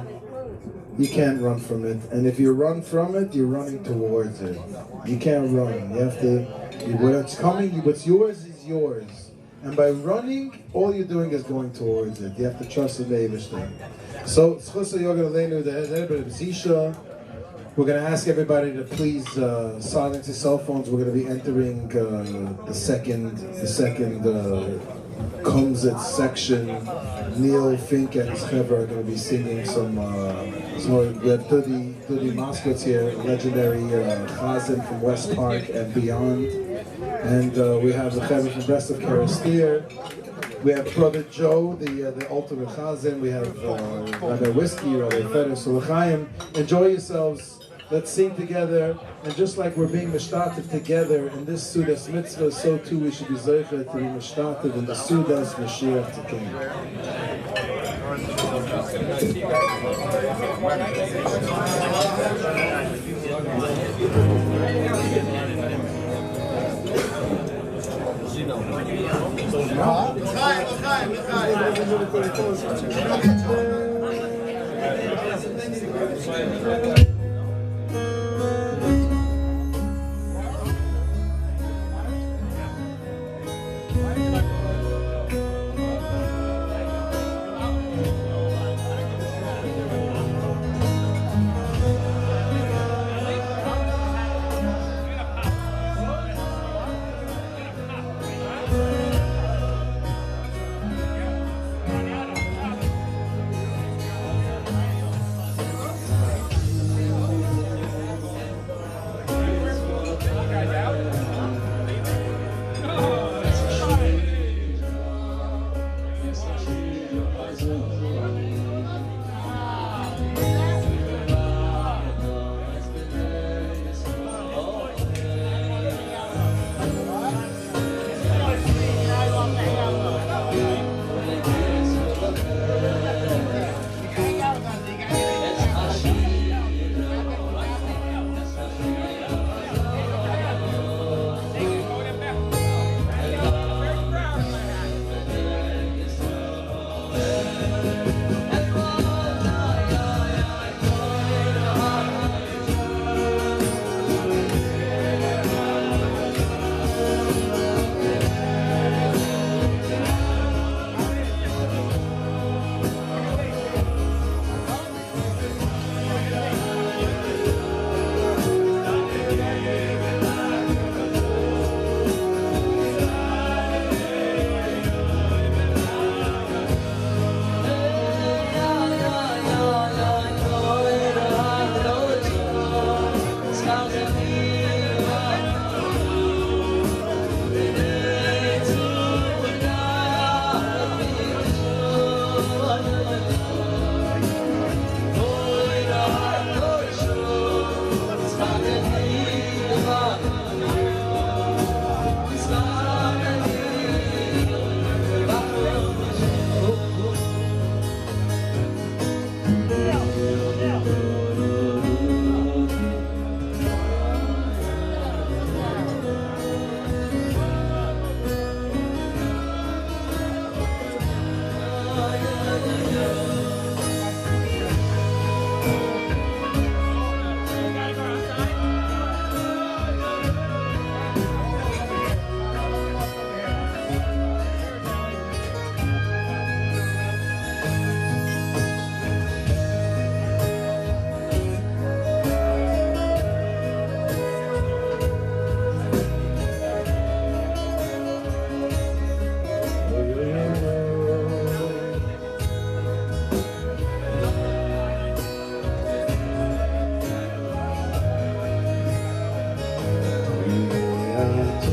you can't run from it. And if you run from it, you're running towards it. You can't run. You have to, what's coming, what's yours is yours. And by running, all you're doing is going towards it. You have to trust in the Eibishter. So, we're going to ask everybody to please silence your cell phones. We're going to be entering the second Kumzit section. Neil Fink and his Chevra are going to be singing some we have Dudi Moskowitz here, legendary Chazan from West Park and beyond. And we have the Chevra from Breslov Karastir. We have Brother Joe, the ultimate Chazan. We have Rabbi Whiskey, Rabbi Feder. So L'chaim, enjoy yourselves. Let's sing together, and just like we're being mishtatev together in this Sudas mitzvah, so too we should be zeicher to be mishtatev in the Sudas Mashiach Tzidkenu. It's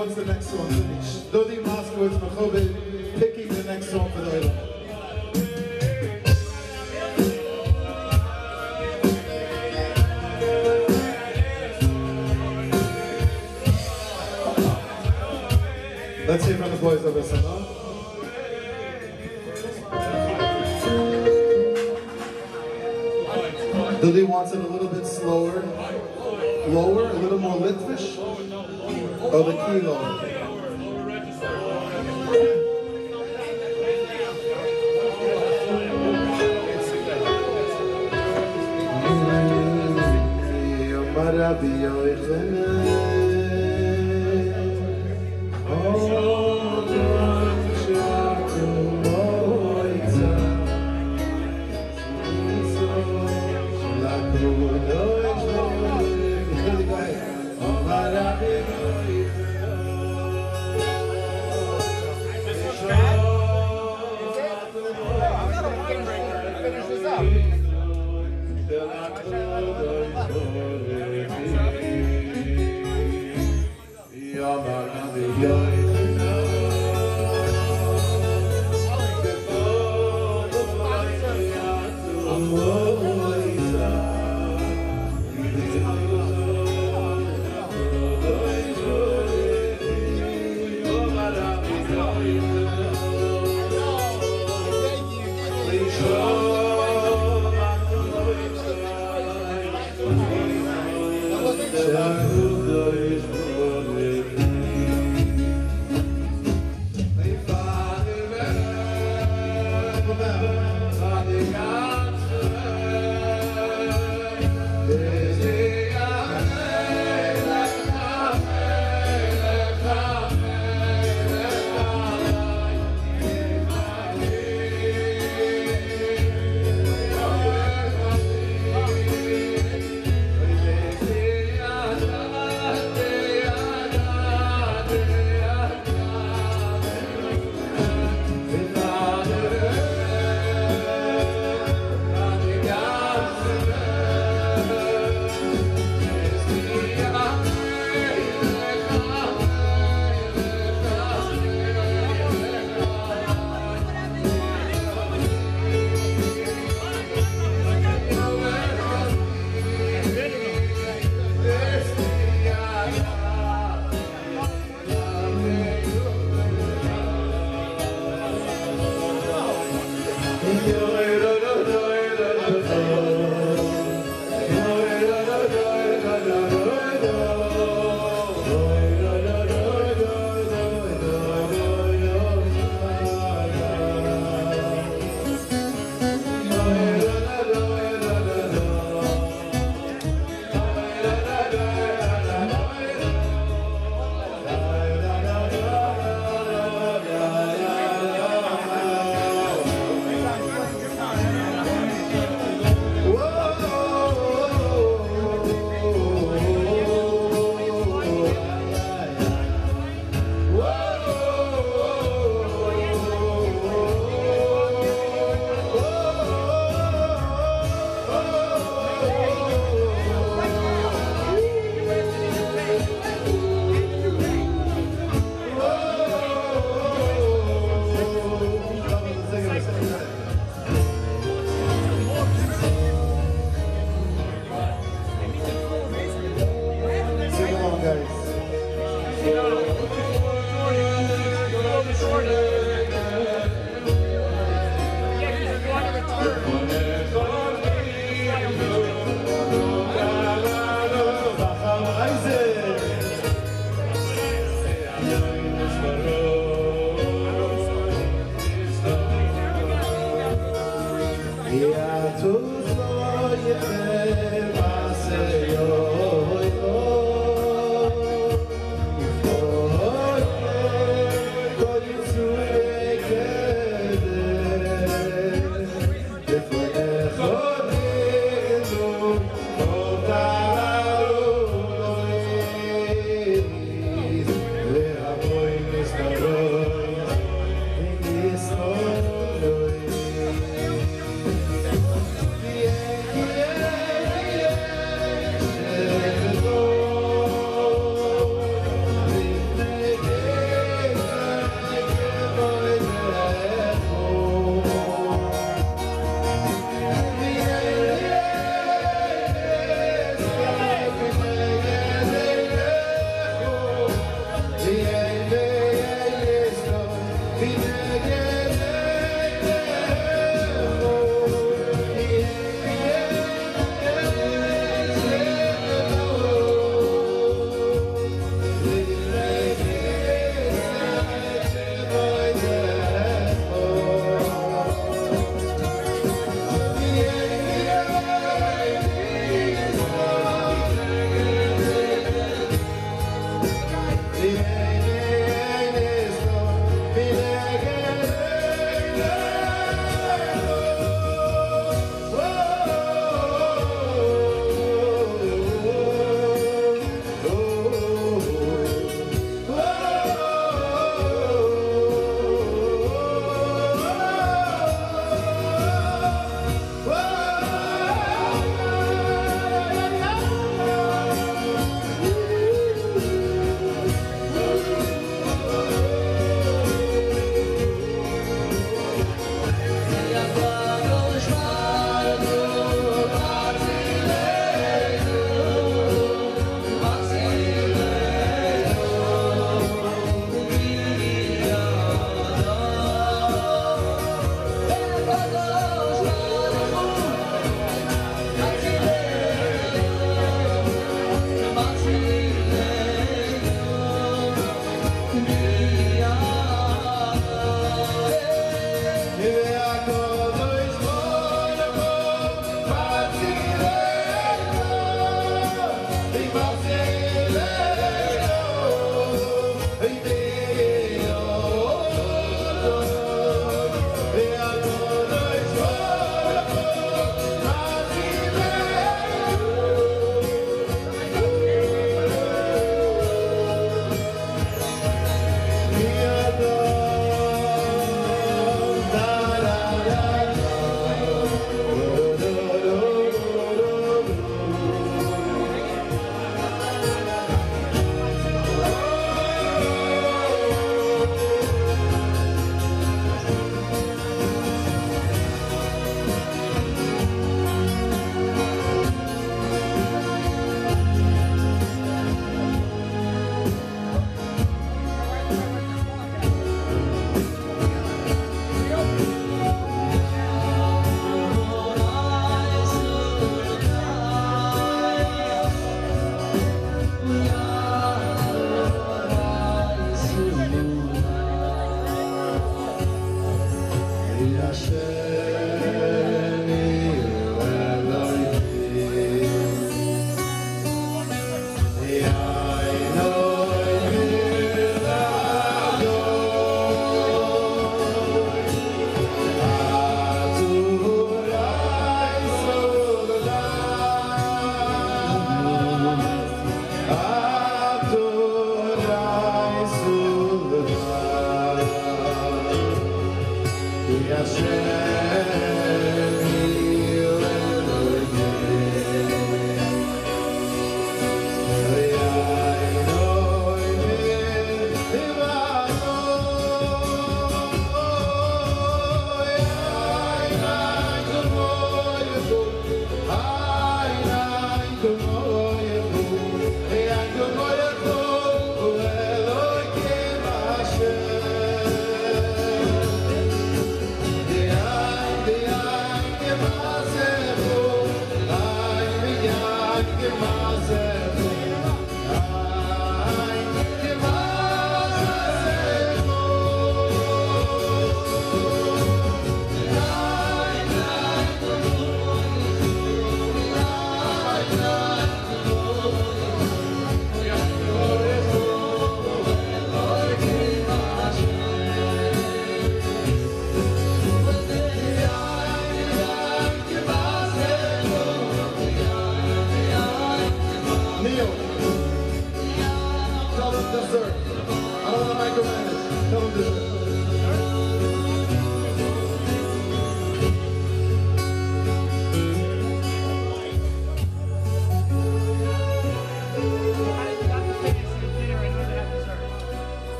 what's the next song? Dodi Moskowitz, Mechobed, picking the next song for the Olam. Let's hear from the boys of Esama. Dodi wants it a little bit slower, lower, a little more Litvish. Oh, the key lower. Yeah.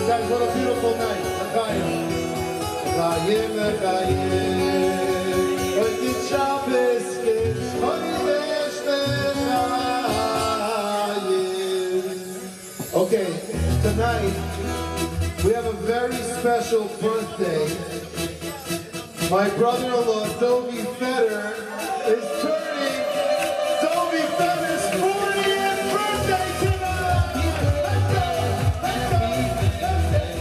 Guys, what a beautiful night. Okay, tonight we have a very special birthday. My brother-in-law, Dovie Feder, is turning Dovie Feder's 40th birthday tonight! Let's go! Let's go!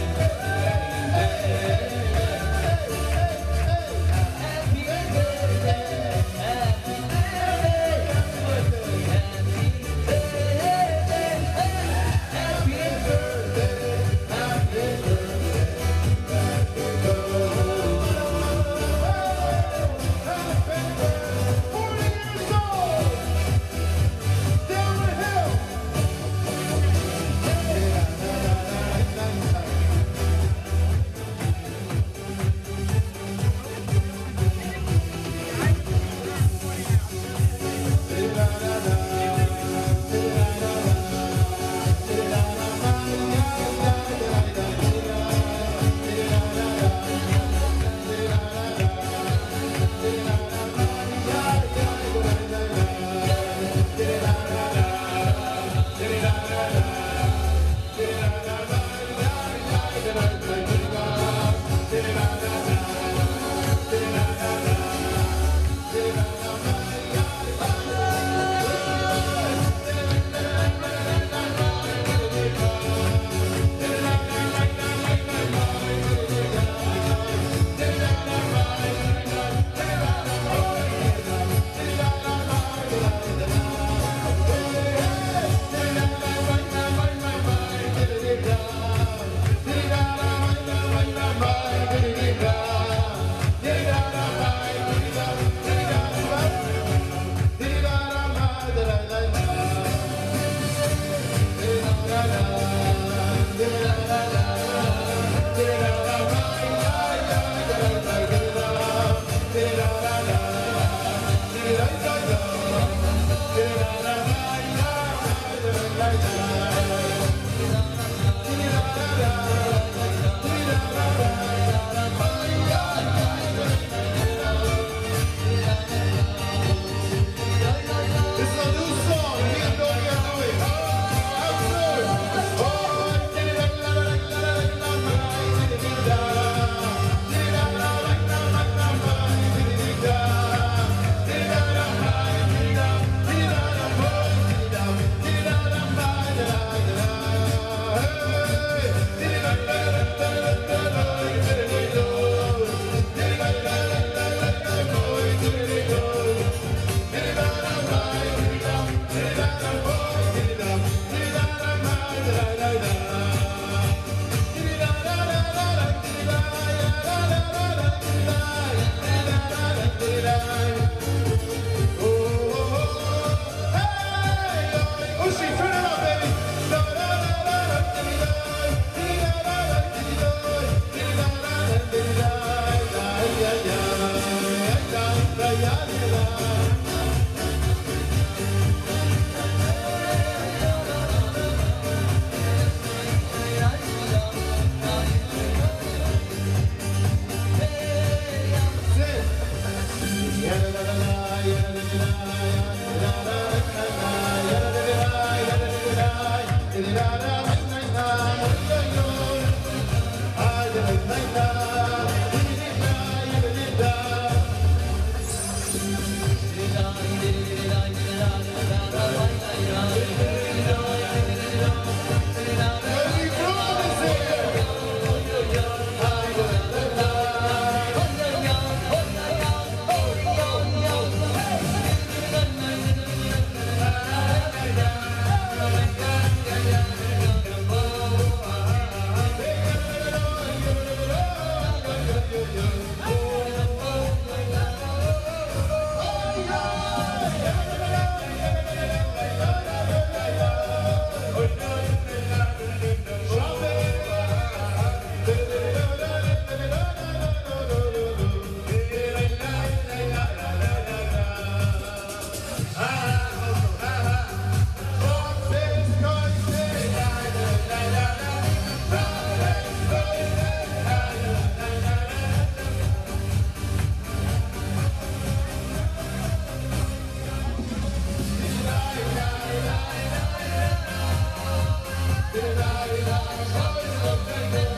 Hallelujah.